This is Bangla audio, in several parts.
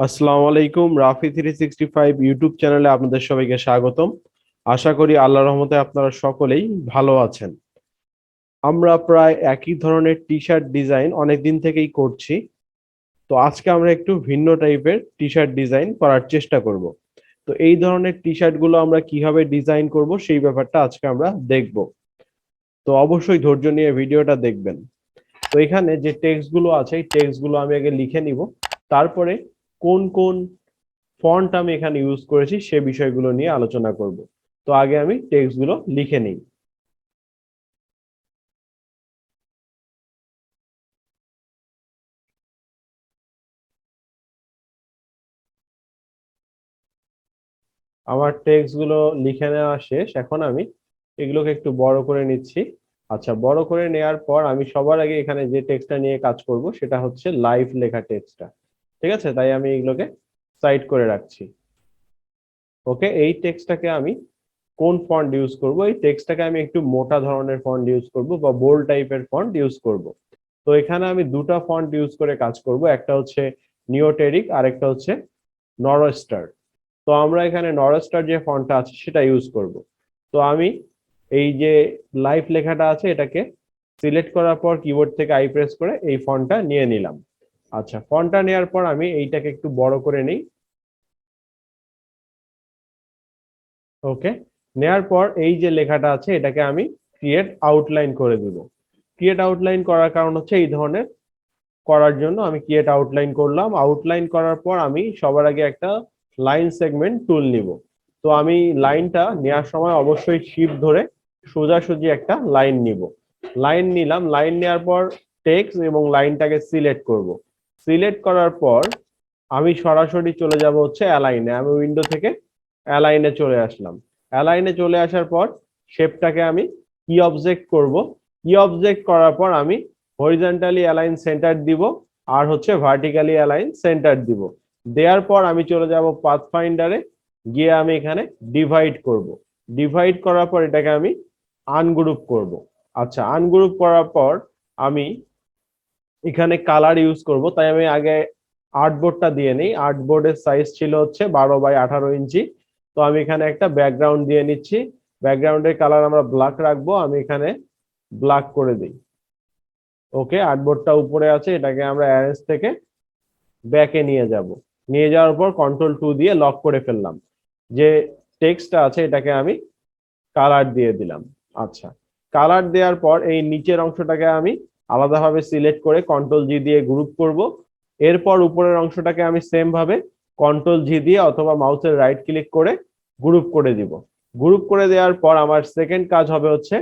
আসসালামু আলাইকুম। রাফি 365 ইউটিউব চ্যানেলে আপনাদের সবাইকে স্বাগতম। আশা করি আল্লাহর রহমতে আপনারা সকলেই ভালো আছেন। আমরা প্রায় একই ধরনের টি শার্ট ডিজাইন অনেকদিন থেকেই করছি। তো আজকে আমরা একটু ভিন্ন টাইপের টি শার্ট ডিজাইন করার চেষ্টা করব। তো এই ধরনের টি শার্ট গুলো আমরা কিভাবে ডিজাইন করব সেই ব্যাপারটা আজকে আমরা দেখব। তো অবশ্যই ধৈর্য নিয়ে ভিডিওটা দেখবেন। তো এখানে যে টেক্সট গুলো আছে এই টেক্সট গুলো আমি আগে লিখে নিব, তারপরে কোন কোন ফন্ট আমি এখানে ইউজ করেছি সে বিষয়গুলো নিয়ে আলোচনা করব। তো আগে আমি টেক্সট গুলো লিখে নিই। আমার টেক্সট গুলো লিখে নেওয়া শেষ, এখন আমি এগুলোকে একটু বড় করে নিচ্ছি। আচ্ছা, বড় করে নেওয়ার পর আমি সবার আগে এখানে যে টেক্সটটা নিয়ে কাজ করব সেটা হচ্ছে লাইভ লেখা টেক্সটটা। ঠিক আছে, তাই আমি এগুলোকে সাইড করে রাখছি। ওকে, এই টেক্সটটাকে আমি কোন ফন্ট ইউজ করব? এই টেক্সটটাকে আমি একটু মোটা ধরনের ফন্ট ইউজ করব বা বোল্ড টাইপের ফন্ট ইউজ করব। তো এখানে আমি দুটো ফন্ট ইউজ করে কাজ করব, একটা হচ্ছে নিওটেরিক আর একটা হচ্ছে নরস্টার। তো আমরা এখানে নরস্টার যে ফন্টটা আছে সেটা ইউজ করব। তো আমি এই যে লাইভ লেখাটা আছে এটাকে সিলেক্ট করার পর কিবোর্ড থেকে আই প্রেস করে এই ফন্টটা নিয়ে নিলাম। আচ্ছা, ফন্টটা নেওয়ার পর আমি এইটাকে একটু বড় করে নিই। ওকে, নেয়ার পর এই যে লেখাটা আছে এটাকে আমি ক্রিয়েট আউটলাইন করে দিব। ক্রিয়েট আউটলাইন করার কারণ হচ্ছে এই ধরনের করার জন্য আমি ক্রিয়েট আউটলাইন করলাম। আউটলাইন করার পর আমি সবার আগে একটা লাইন সেগমেন্ট টুল নিব। তো আমি লাইনটা নেওয়ার সময় অবশ্যই শিফট ধরে সোজাসুজি একটা লাইন নিব। লাইন নিলাম, লাইন নেওয়ার পর টেক্সট এবং লাইনটাকে সিলেক্ট করব। সিলেক্ট করার পর আমি সরাসরি চলে যাব হচ্ছে অ্যালাইনে। আমি উইন্ডো থেকে অ্যালাইনে চলে আসলাম। অ্যালাইনে চলে আসার পর শেপটাকে আমি কি অবজেক্ট করব। কি অবজেক্ট করার পর আমি হরিজন্টালি অ্যালাইন সেন্টার দিব আর হচ্ছে ভার্টিক্যালি অ্যালাইন সেন্টার দিব। দেওয়ার পর আমি চলে যাব পাথফাইন্ডারে, গিয়ে আমি এখানে ডিভাইড করব। ডিভাইড করার পর এটাকে আমি আনগ্রুপ করব। আচ্ছা, আনগ্রুপ করার পর আমি এখানে কালার ইউজ করব, তাই আমি আগে আর্টবোর্ডটা দিয়ে নিই। আর্টবোর্ডের সাইজ ছিল হচ্ছে 12x18 ইঞ্চি। তো আমি এখানে একটা ব্যাকগ্রাউন্ড দিয়ে নিচ্ছি। ব্যাকগ্রাউন্ডের কালার আমরা ব্ল্যাক রাখবো, আমি এখানে ব্ল্যাক করে দিই। ওকে, আর্টবোর্ডটা উপরে আছে, এটাকে আমরা অ্যারেঞ্জ থেকে ব্যাকে নিয়ে যাব। নিয়ে যাওয়ার পর কন্ট্রোল 2 দিয়ে লক করে ফেললাম। যে টেক্সটটা আছে এটাকে আমি কালার দিয়ে দিলাম। আচ্ছা, কালার দেওয়ার পর এই নিচের অংশটাকে আমি আলাদাভাবে সিলেক্ট করে কন্ট্রোল-G দিয়ে গ্রুপ করব। এরপর উপরের অংশটাকে আমি সেম ভাবে কন্ট্রোল-G দিয়ে অথবা মাউসের রাইট ক্লিক করে গ্রুপ করে দিব। গ্রুপ করে দেওয়ার পর আমার সেকেন্ড কাজ হবে হচ্ছে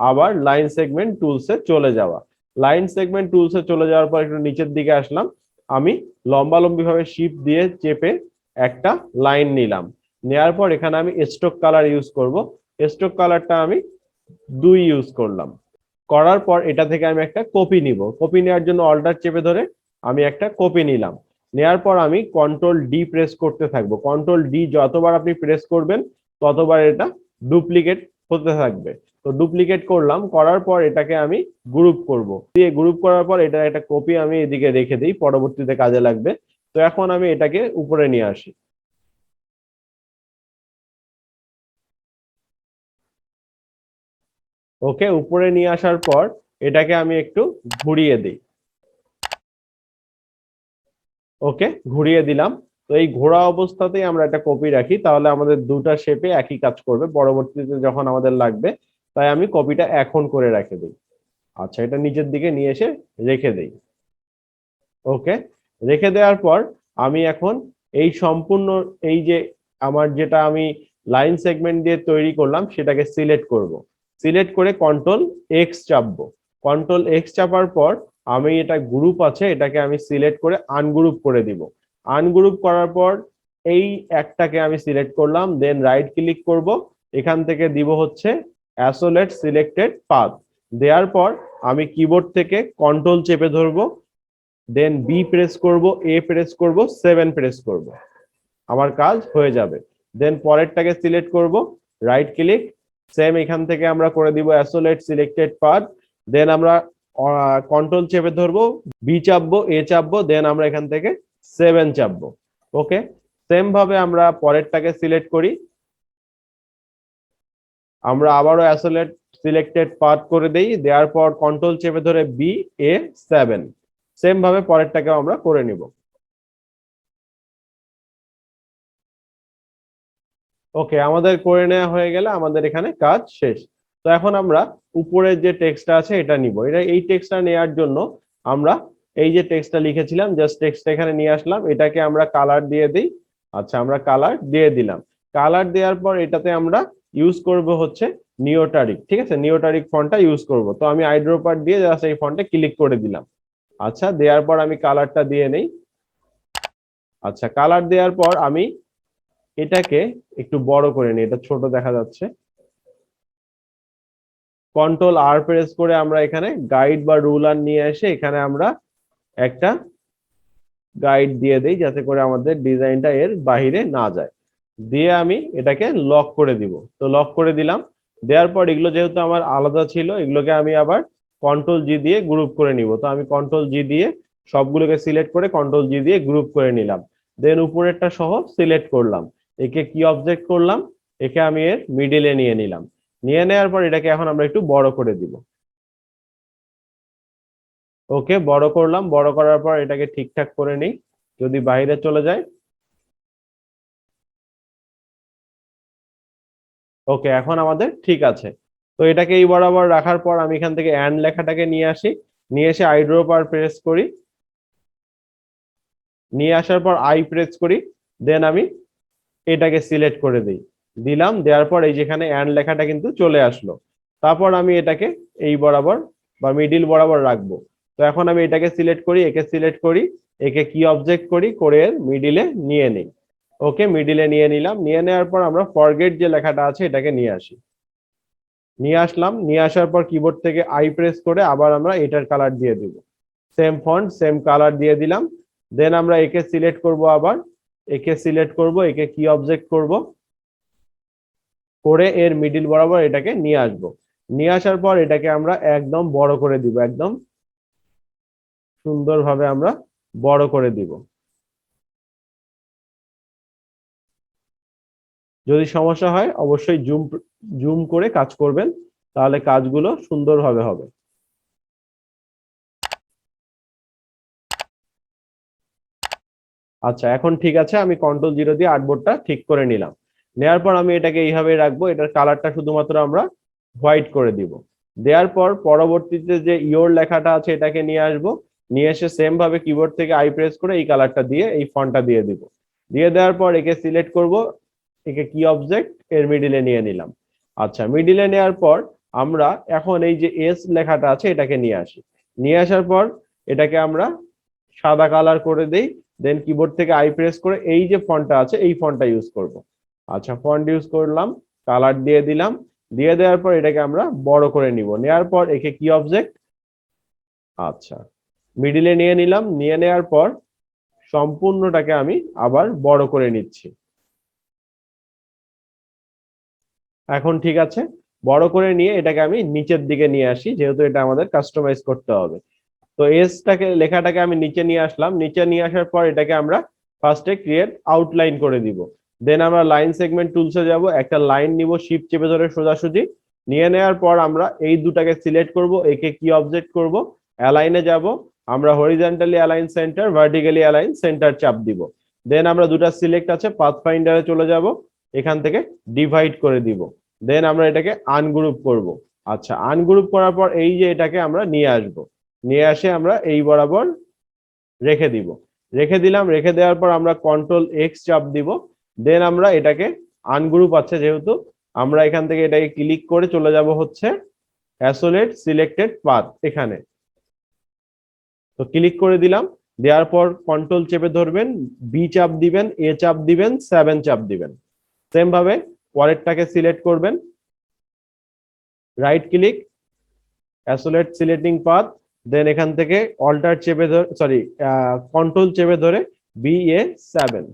আবার লাইন সেগমেন্ট টুলসে চলে যাওয়া। লাইন সেগমেন্ট টুলসে চলে যাওয়ার পর একটু নিচের দিকে আসলাম। আমি লম্বালম্বি ভাবে শিফট দিয়ে চেপে একটা লাইন নিলাম। নেওয়ার পর এখানে আমি স্ট্রোক কালার ইউজ করব। স্ট্রোক কালারটা আমি 2 ইউজ করলাম। করার পর এটা থেকে আমি একটা কপি নিব। কপি নেওয়ার জন্য অল্টার চেপে ধরে আমি একটা কপি নিলাম। নেওয়ার পর আমি কন্ট্রোল-D প্রেস করতে থাকবো। কন্ট্রোল-D যতবার আপনি প্রেস করবেন ততবার এটা ডুপ্লিকেট হতে থাকবে। তো ডুপ্লিকেট করলাম, করার পর এটাকে আমি গ্রুপ করব। দিয়ে গ্রুপ করার পর এটা একটা কপি আমি এদিকে রেখে দিই, পরবর্তীতে কাজে লাগবে। তো এখন আমি এটাকে উপরে নিয়ে আসি। ওকে, উপরে নিয়ে আসার পর এটাকে আমি একটু ঘুরিয়ে দিই। ওকে, ঘুরিয়ে দিলাম। তো এই ঘোরা অবস্থাতেই আমরা একটা কপি রাখি, তাহলে আমাদের দুটা শেপে একই কাজ করবে পরবর্তীতে যখন আমাদের লাগবে। তাই আমি কপিটা এখন করে রেখে দিই। আচ্ছা, এটা নিচের দিকে নিয়ে এসে রেখে দিই। ওকে, রেখে দেওয়ার পর আমি এখন এই সম্পূর্ণ এই যে আমার যেটা আমি লাইন সেগমেন্ট দিয়ে তৈরি করলাম সেটাকে সিলেক্ট করব। সিলেক্ট করে কন্ট্রোল-X চাপবো। কন্ট্রোল-X চাপার পর আমি এটা গ্রুপ আছে এটাকে আমি সিলেক্ট করে আনগ্রুপ করে দিব। আনগ্রুপ করার পর এই একটাকে আমি সিলেক্ট করলাম, দেন রাইট ক্লিক করব। এখান থেকে দিব হচ্ছে অ্যাসোলেট সিলেক্টেড পাথ। দেওয়ার পর আমি কিবোর্ড থেকে কন্ট্রোল চেপে ধরবো, দেন বি প্রেস করব, এ প্রেস করব, 7 প্রেস করব, আমার কাজ হয়ে যাবে। দেন পরেরটাকে সিলেক্ট করব, রাইট ক্লিক, সেম এখান থেকে আমরা করে দিব অ্যাসোলেট সিলেক্টেড পাথ। দেন আমরা কন্ট্রোল চেপে ধরবো, বি চাপবো, এ চাপবো, দেন আমরা এখান থেকে 7 চাপবো। ওকে, সেম ভাবে আমরা পরেরটাকে সিলেক্ট করি, আমরা আবারও অ্যাসোলেট সিলেক্টেড পাথ করে দেই, দেওয়ার পর কন্ট্রোল চেপে ধরে BA7, সেম ভাবে পরেরটাকেও আমরা করে নিব। ওকে, আমাদের করে নেওয়া হয়ে গেলে আমাদের এখানে কাজ শেষ। তো এখন আমরা উপরের যে টেক্সটটা আছে এটা নিব। এটা এই টেক্সটটা নেওয়ার জন্য আমরা এই যে টেক্সটটা লিখেছিলাম জাস্ট টেক্সটটা এখানে নিয়ে আসলাম, এটাকে আমরা কালার দিয়ে দিই। আচ্ছা, আমরা কালার দিয়ে দিলাম। কালার দেওয়ার পর এটাতে আমরা ইউজ করব হচ্ছে নিওটারিক, ঠিক আছে, নিওটারিক ফন্টটা ইউজ করব। তো আমি আইড্রোপার দিয়ে জাস্ট এই ফন্টে ক্লিক করে দিলাম। আচ্ছা, দেওয়ার পর আমি কালারটা দিয়ে নেই। আচ্ছা, কালার দেওয়ার পর আমি এটাকে একটু বড় করে নিই, এটা ছোট দেখা যাচ্ছে। কন্ট্রোল R প্রেস করে আমরা এখানে গাইড বা রুলার নিয়ে এসে এখানে আমরা একটা গাইড দিয়ে দেই, যাতে করে আমাদের ডিজাইনটা এর বাহিরে না যায়। দিয়ে আমি এটাকে লক করে দিব। তো লক করে দিলাম। দেওয়ার পর এগুলো যেহেতু আমার আলাদা ছিল, এগুলোকে আমি আবার কন্ট্রোল G দিয়ে গ্রুপ করে নিব। তো আমি কন্ট্রোল G দিয়ে সবগুলোকে সিলেক্ট করে কন্ট্রোল G দিয়ে গ্রুপ করে নিলাম। দেন উপরেরটা সহ সিলেক্ট করলাম, একে কি অবজেক্ট করলাম, একে আমি এর মিডিলে নিয়ে নিলাম। নিয়ে নেওয়ার পর এটাকে এখন আমরা একটু বড় করে দিব। ওকে, বড় করলাম। বড় করার পর এটাকে ঠিকঠাক করে নিই, যদি বাইরে চলে যায়। ওকে, এখন আমাদের ঠিক আছে। তো এটাকে এই বরাবর রাখার পর আমি এখান থেকে অ্যান্ড লেখাটাকে নিয়ে আসি, নিয়ে এসে আইড্রোপার প্রেস করি, নিয়ে আসার পর আই প্রেস করি। দেন আমি এটাকে সিলেক্ট করে দিই, দিলাম। দেওয়ার পর এই যেখানে অ্যান্ড লেখাটা কিন্তু চলে আসলো। তারপর আমি এটাকে এই বরাবর বা মিডিল বরাবর রাখবো। তো এখন আমি এটাকে সিলেক্ট করি, একে সিলেক্ট করি, একে কি অবজেক্ট করি, করে এর মিডিলে নিয়ে নিই। ওকে, মিডিলে নিয়ে নিলাম। নিয়ে নেওয়ার পর আমরা ফরগেট যে লেখাটা আছে এটাকে নিয়ে আসি, নিয়ে আসলাম। নিয়ে আসার পর কিবোর্ড থেকে আই প্রেস করে আবার আমরা এটার কালার দিয়ে দিব, সেম ফন্ট সেম কালার দিয়ে দিলাম। দেন আমরা একে সিলেক্ট করব, আবার একে সিলেক্ট করব, একে কি অবজেক্ট করব, করে এর মিডিল বরাবর এটাকে নিয়ে আসব। নিয়ে আসার পর এটাকে আমরা একদম বড় করে দিব, একদম সুন্দরভাবে আমরা বড় করে দিব। যদি সমস্যা হয় অবশ্যই জুম জুম করে কাজ করবেন, তাহলে কাজগুলো সুন্দরভাবে হবে। আচ্ছা, এখন ঠিক আছে, আমি কন্ট্রোল 0 দিয়ে আর্টবোর্ডটা ঠিক করে নিলাম। নেওয়ার পর আমি এটাকে এইভাবে রাখবো, এটার কালারটা শুধুমাত্র আমরা হোয়াইট করে দিব। দেওয়ার পর পরবর্তীতে যে ইওর লেখাটা আছে এটাকে নিয়ে আসবো, নিয়ে এসে সেম ভাবে কিবোর্ড থেকে আই প্রেস করে এই কালারটা দিয়ে এই ফন্টটা দিয়ে দিব। দিয়ে দেওয়ার পর একে সিলেক্ট করব, একে কি অবজেক্ট এর মিডিলে নিয়ে নিলাম। আচ্ছা, মিডিলে নেওয়ার পর আমরা এখন এই যে এস লেখাটা আছে এটাকে নিয়ে আসি। নিয়ে আসার পর এটাকে আমরা সাদা কালার করে দেই। দেন কিবোর্ড থেকে আই প্রেস করে এই যে ফন্টটা আছে এই ফন্টটা ইউজ করব। আচ্ছা, ফন্ট ইউজ করলাম, কালার দিয়ে দিলাম। দিয়ে দেওয়ার পর এটাকে আমরা বড় করে নিব। নেওয়ার পর একে কি অবজেক্ট, আচ্ছা, মিডিলে নিয়ে নিলাম। নিয়ে নেওয়ার পর সম্পূর্ণটাকে আমি আবার বড় করে নিচ্ছি। এখন ঠিক আছে, বড় করে নিয়ে এটাকে আমি নিচের দিকে নিয়ে আসি, যেহেতু এটা আমাদের কাস্টমাইজ করতে হবে। তো এসটাকে লেখাটাকে আমি নিচে নিয়ে আসলাম। নিচে নিয়ে আসার পর এটাকে আমরা ফার্স্টে ক্রিয়েট আউটলাইন করে দিব। দেন আমরা লাইন সেগমেন্ট টুলসে যাব, একটা লাইন নিব, শিফট চেপে ধরে সোজাসুজি নিয়ে নেওয়ার পর আমরা এই দুটাকে সিলেক্ট করব, একে কি অবজেক্ট করব, অ্যালাইনে যাব, আমরা horizontally align centre, vertically align centre চাপ দিব। দেন আমরা দুটা সিলেক্ট আছে, পাথ ফাইন্ডারে চলে যাব, এখান থেকে ডিভাইড করে দিব। দেন আমরা এটাকে আনগ্রুপ করব। আচ্ছা, আনগ্রুপ করার পর এই যে এটাকে আমরা নিয়ে আসব, নিয়ে আসে আমরা এই বরাবর রেখে দিব। রেখে দিলাম। রেখে দেওয়ার পর আমরা কন্ট্রোল X চাপ দিব। দেন আমরা এটাকে আনগ্রুপ আছে যেহেতু, আমরা এখান থেকে এটাকে ক্লিক করে চলে যাব হচ্ছে অ্যাসোলেট সিলেক্টেড পাথ এখানে। তো ক্লিক করে দিলাম। দেওয়ার পর কন্ট্রোল চেপে ধরবেন, বি চাপ দিবেন, এ চাপ দিবেন, 7 চাপ দিবেন। সেম ভাবে পরেরটাকে সিলেক্ট করবেন, রাইট ক্লিক, অ্যাসোলেট সিলেক্টিং পাথ। দেন এখান থেকে অল্টার চেপে ধরে, সরি, কন্ট্রোল চেপে ধরে BA7।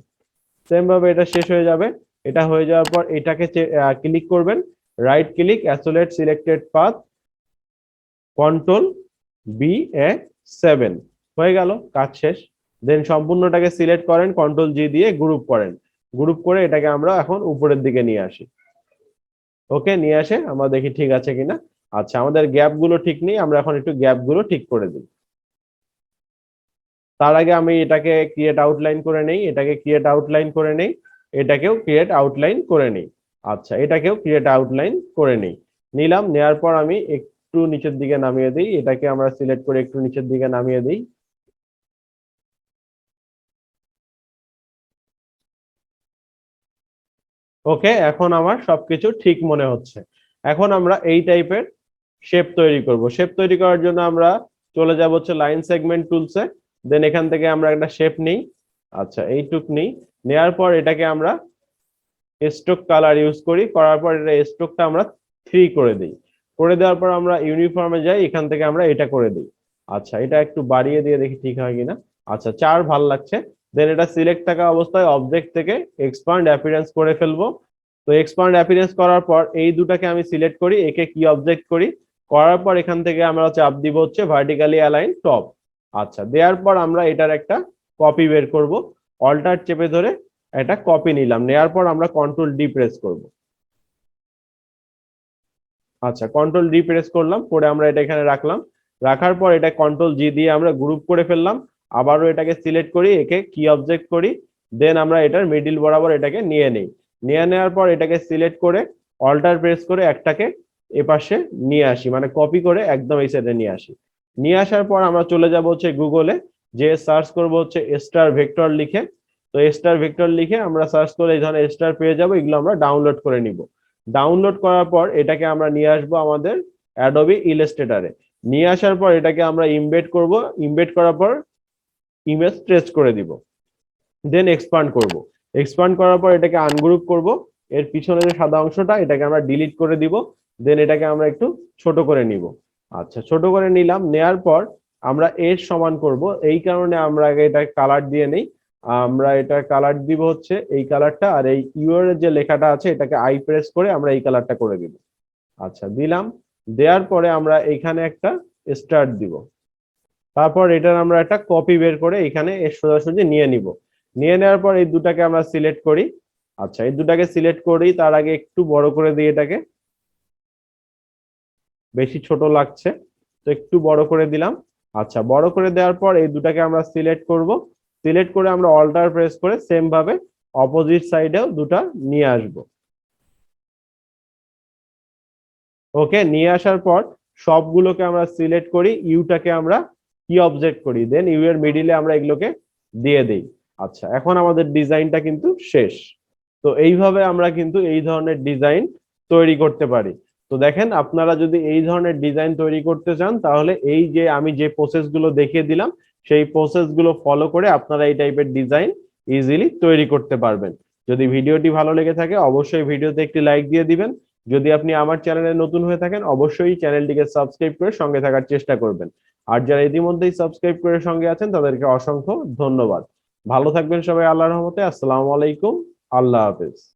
সেম ভাবে এটা শেষ হয়ে যাবে। এটা হয়ে যাওয়ার পর এটাকে ক্লিক করবেন, right click, isolate selected path, control BA7। হয়ে গেল, কাজ শেষ। দেন সম্পূর্ণটাকে সিলেক্ট করেন, কন্ট্রোল জি দিয়ে গ্রুপ করেন, গ্রুপ করে এটাকে আমরা এখন উপরের দিকে নিয়ে আসি। ওকে, নিয়ে আসে আমরা দেখি ঠিক আছে কিনা। আচ্ছা, আমাদের গ্যাপ গুলো ঠিক নেই, আমরা এখন একটু গ্যাপ গুলো ঠিক করে দিই। তার আগে আমি এটাকে ক্রিয়েট আউটলাইন করে নেই, এটাকে ক্রিয়েট আউটলাইন করে নেই, এটাকেও ক্রিয়েট আউটলাইন করে নেই। আচ্ছা, এটাকেও ক্রিয়েট আউটলাইন করে নেই। নিলাম, নেওয়ার পর আমি একটু নিচের দিকে নামিয়ে দিই, এটাকে আমরা সিলেক্ট করে একটু নিচের দিকে নামিয়ে দিই। ওকে, এখন আমার সবকিছু ঠিক মনে হচ্ছে। এখন আমরা এই টাইপের শেপ তৈরি করব। শেপ তৈরি করার জন্য আমরা চলে যাব হচ্ছে লাইন সেগমেন্ট টুলসে। দেন এখান থেকে আমরা একটা শেপ নিই। আচ্ছা, এইটুক নিই। নেয়ার পর এটাকে আমরা স্ট্রোক কালার ইউজ করি, করার পর এটা স্ট্রোকটা আমরা 3 করে দিই। করে দেওয়ার পর আমরা ইউনিফর্মে যাই, এখান থেকে আমরা এটা করে দিই। আচ্ছা, এটা একটু বাড়িয়ে দিয়ে দেখি ঠিক হয় কিনা। আচ্ছা, 4 ভাল লাগছে। দেন এটা সিলেক্ট থাকা অবস্থায় অবজেক্ট থেকে এক্সপান্ড অ্যাপিয়ারেন্স করে ফেলবো। তো এক্সপান্ড অ্যাপিয়ারেন্স করার পর এই দুটাকে আমি সিলেক্ট করি, একে কি অবজেক্ট করি, করার পর এখান থেকে আমরা চাপ দিব হচ্ছে ভার্টিক্যালি অ্যালাইন টপ। আচ্ছা, দেওয়ার পর আমরা এটার একটা কপি বের করব। অল্টার চেপে ধরে একটা কপি নিলাম, নেয়ার পর আমরা কন্ট্রোল ডি প্রেস করব। আচ্ছা, কন্ট্রোল ডি প্রেস করলাম, করে আমরা এটা এখানে রাখলাম। রাখার পর এটা কন্ট্রোল জি দিয়ে আমরা গ্রুপ করে ফেললাম। আবারও এটাকে সিলেক্ট করি, একে কি অবজেক্ট করি। দেন আমরা এটার মিডিল বরাবর এটাকে নিয়ে নিই। নিয়ে নেওয়ার পর এটাকে সিলেক্ট করে অল্টার প্রেস করে একটাকে এপাশে নিয়ে আসি, মানে কপি করে একদম এই সাইডে নিয়ে আসি। নিয়ে আসার পর আমরা চলে যাব হচ্ছে গুগলে, যে সার্চ করব হচ্ছে স্টার ভেক্টর লিখে। তো স্টার ভেক্টর লিখে আমরা সার্চ করে এই ধরনের স্টার পেয়ে যাব, এগুলো আমরা ডাউনলোড করে নিব। ডাউনলোড করার পর এটাকে আমরা নিয়ে আসবো আমাদের অ্যাডোবি ইলাস্ট্রেটরে। নিয়ে আসার পর এটাকে আমরা ইমবেড করব। ইমবেড করার পর ইমেজ ট্রেস করে দিব। দেন এক্সপান্ড করব। এক্সপান্ড করার পর এটাকে আনগ্রুপ করব। এর পিছনে যে সাদা অংশটা এটাকে আমরা ডিলিট করে দিব। দেন এটাকে আমরা একটু ছোট করে নিব। আচ্ছা, ছোট করে নিলাম। নেয়ার পর আমরা এর সমান করব, এই কারণে আমরা আগে এটা কালার দিয়ে নেই। আমরা এটা কালার দিব হচ্ছে এই কালারটা, আর এই ইউ এর যে লেখাটা আছে এটাকে আই প্রেস করে আমরা এই কালারটা করে দিব। আচ্ছা, দিলাম। দেওয়ার পরে আমরা এখানে একটা স্টার্ট দিব। তারপর এটার আমরা একটা কপি বের করে এখানে এর সোজাসুজি নিয়ে নিব। নিয়ে নেওয়ার পর এই দুটাকে আমরা সিলেক্ট করি। আচ্ছা, এই দুটাকে সিলেক্ট করি, তার আগে একটু বড় করে দিই এটাকে, বেশি ছোট লাগছে, তো একটু বড় করে দিলাম। আচ্ছা, বড় করে দেওয়ার পর এই দুটাকে আমরা সিলেক্ট করব। সিলেক্ট করে আমরা অল্টার প্রেস করে সেম ভাবে অপোজিট সাইডেও দুটা নিয়ে আসব। ওকে, নিয়ে আসার পর সবগুলোকে আমরা সিলেক্ট করি, ইউটাকে আমরা কি অবজেক্ট করি, দেন ইউ এর মিডিলে আমরা এগুলোকে দিয়ে দিই। আচ্ছা, এখন আমাদের ডিজাইনটা কিন্তু শেষ। তো এইভাবে আমরা কিন্তু এই ধরনের ডিজাইন তৈরি করতে পারি। তো দেখেন, আপনারা যদি এই ধরনের ডিজাইন তৈরি করতে চান তাহলে এই যে আমি যে প্রসেস গুলো দেখিয়ে দিলাম সেই প্রসেস গুলো ফলো করে আপনারা এই টাইপের ডিজাইন ইজিলি তৈরি করতে পারবেন। যদি ভিডিওটি ভালো লেগে থাকে অবশ্যই ভিডিওতে একটি লাইক দিয়ে দিবেন। যদি আপনি আমার চ্যানেলে নতুন হয়ে থাকেন অবশ্যই চ্যানেলটিকে সাবস্ক্রাইব করে সঙ্গে থাকার চেষ্টা করবেন। আর যারা ইতিমধ্যেই সাবস্ক্রাইব করে সঙ্গে আছেন তাদেরকে অসংখ্য ধন্যবাদ। ভালো থাকবেন সবাই, আল্লাহর রহমতে। আসসালামু আলাইকুম। আল্লাহ হাফেজ।